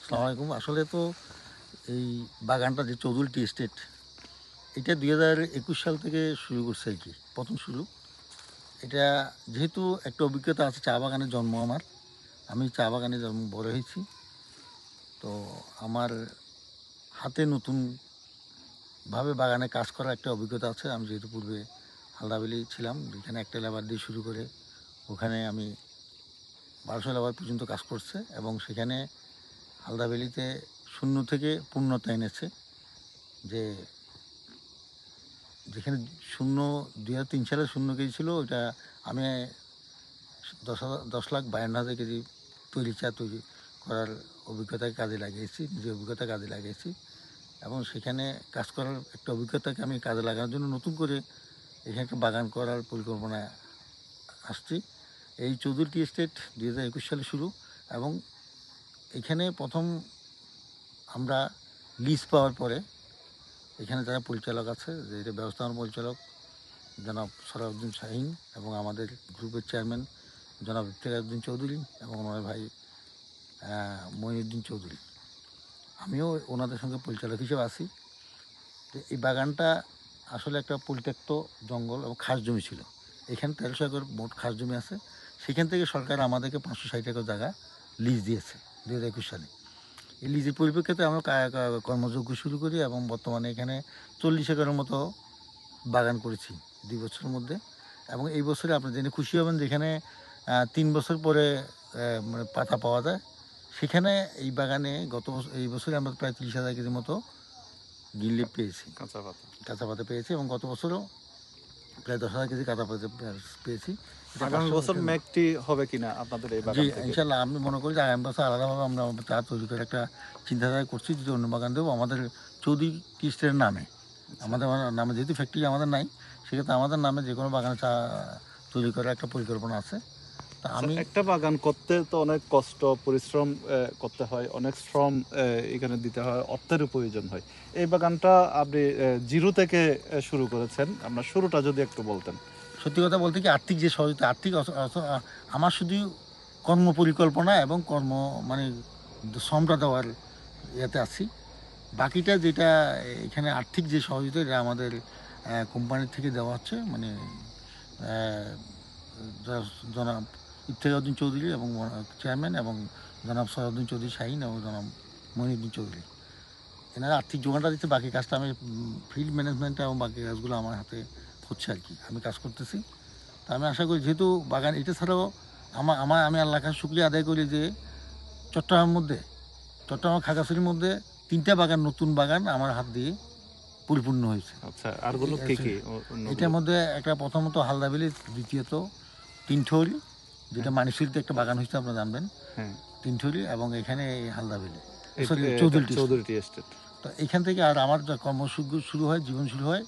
আসসালামু আলাইকুম। আসলে তো এই বাগানটা যে চৌধুরী টি এস্টেট, এটা 2021 সাল থেকে শুরু করছে আর কি, প্রথম শুরু। এটা যেহেতু একটা অভিজ্ঞতা আছে, চা বাগানের জন্ম আমার, আমি চা বাগানে জন্ম বড় হয়েছি। তো আমার হাতে নতুনভাবে বাগানে কাজ করার একটা অভিজ্ঞতা আছে। আমি যেহেতু পূর্বে হালদাবিলি ছিলাম, যেখানে একটা লেবার দিয়ে শুরু করে ওখানে আমি 1200 লেবার পর্যন্ত কাজ করছে, এবং সেখানে হালদাবিলিতে শূন্য থেকে পূর্ণতা এনেছে। যে যেখানে শূন্য 2003 সালে 0 কেজি ছিল, ওটা আমি 10,52,000 কেজি চা তৈরি করার অভিজ্ঞতাকে কাজে লাগিয়েছি, নিজের অভিজ্ঞতা কাজে লাগিয়েছি। এবং সেখানে কাজ করার একটা অভিজ্ঞতাকে আমি কাজে লাগানোর জন্য নতুন করে এখানে একটা বাগান করার পরিকল্পনা আসছি। এই চৌধুরী টি এস্টেট 2021 সালে শুরু, এবং এখানে প্রথম আমরা লিজ পাওয়ার পরে এখানে যারা পরিচালক আছে, যে এটা ব্যবস্থাপনা পরিচালক জনাব সরাউদ্দিন শাহীন, এবং আমাদের গ্রুপের চেয়ারম্যান জনাব ইফতেখারউদ্দিন চৌধুরী, এবং ওনার ভাই মঈনুদ্দিন চৌধুরী, আমিও ওনাদের সঙ্গে পরিচালক হিসেবে আছি। তো এই বাগানটা আসলে একটা পরিত্যক্ত জঙ্গল এবং খাস জমি ছিল। এখানে 1300 একর মোট খাস জমি আছে। সেখান থেকে সরকার আমাদেরকে 560 একর জায়গা লিজ দিয়েছে 2021 সালে। এই লিজের পরিপ্রেক্ষিতে আমরা কর্মযজ্ঞ শুরু করি, এবং বর্তমানে এখানে 40 একরের মতো বাগান করেছি 2 বছরের মধ্যে। এবং এই বছরে আপনি জেনে খুশি হবেন, যেখানে 3 বছর পরে মানে পাতা পাওয়া যায়, সেখানে এই বাগানে এই বছরে আমরা প্রায় 30,000 কেজির মতো গ্রিন লিফ পেয়েছি, কাঁচা পাতা পেয়েছি, এবং গত বছরও প্রায় 10,000 কেজি কাঁচা পাতা পেয়েছি। আগামী বছর মেঘটি হবে কিনা আপনাদের এই বাগান থেকে? ইনশাল্লাহ আমি মনে করি যে আগামী বছর আলাদাভাবে আমরা চা তৈরি করে একটা চিন্তাধারা করছি, যদি অন্য বাগান দেবো আমাদের চৌধুরী টি এস্টেটের নামে। আমাদের নামে যেহেতু ফ্যাক্টরি আমাদের নাই, সেক্ষেত্রে আমাদের নামে যে কোনো বাগানে চা তৈরি করার একটা পরিকল্পনা আছে। তা আমি একটা বাগান করতে তো অনেক কষ্ট পরিশ্রম করতে হয়, অনেক শ্রম এখানে দিতে হয়, অর্থের প্রয়োজন হয়। এই বাগানটা আপনি জিরো থেকে শুরু করেছেন, আপনার শুরুটা যদি একটু বলতেন। সত্যি কথা বলতে কি, আর্থিক যে সহযোগিতা, আমার শুধু কর্ম পরিকল্পনা এবং মানে শ্রমটা দেওয়ার ইয়েতে আছি। বাকিটা যেটা এখানে আর্থিক যে সহযোগিতা, এটা আমাদের কোম্পানির থেকে দেওয়া হচ্ছে, মানে জনাব ইফতেখারউদ্দিন চৌধুরী এবং চেয়ারম্যান, এবং জনাব সরাউদ্দিন চৌধুরী শাহীন, এবং জনাব মঈনুদ্দিন চৌধুরী, এনারা আর্থিক যোগানটা দিচ্ছে। বাকি কাজটা আমি ফিল্ড ম্যানেজমেন্ট এবং বাকি কাজগুলো আমার হাতে হচ্ছে আর কি, আমি কাজ করতেছি। তা আমি আশা করি, যেহেতু বাগান এটা ছাড়াও আমি আল্লাহ কাছে শুকরিয়া আদায় করি যে চট্টগ্রাম খাগড়াছড়ির মধ্যে 3টা বাগান, নতুন বাগান আমার হাত দিয়ে পরিপূর্ণ হয়েছে। আচ্ছা, আরগুলো কি কি? এটার মধ্যে একটা প্রথমত হালদাবিলি, দ্বিতীয়ত তিনঠৌরি, যেটা মানিকশিলতে একটা বাগান হয়েছে আপনারা জানবেন, তিনঠৌরি, এবং এখানে হালদাবিলি চৌধুরী টি এস্টেট। তো এখান থেকে আর আমার কর্মসূচি শুরু হয়, জীবন শুরু হয়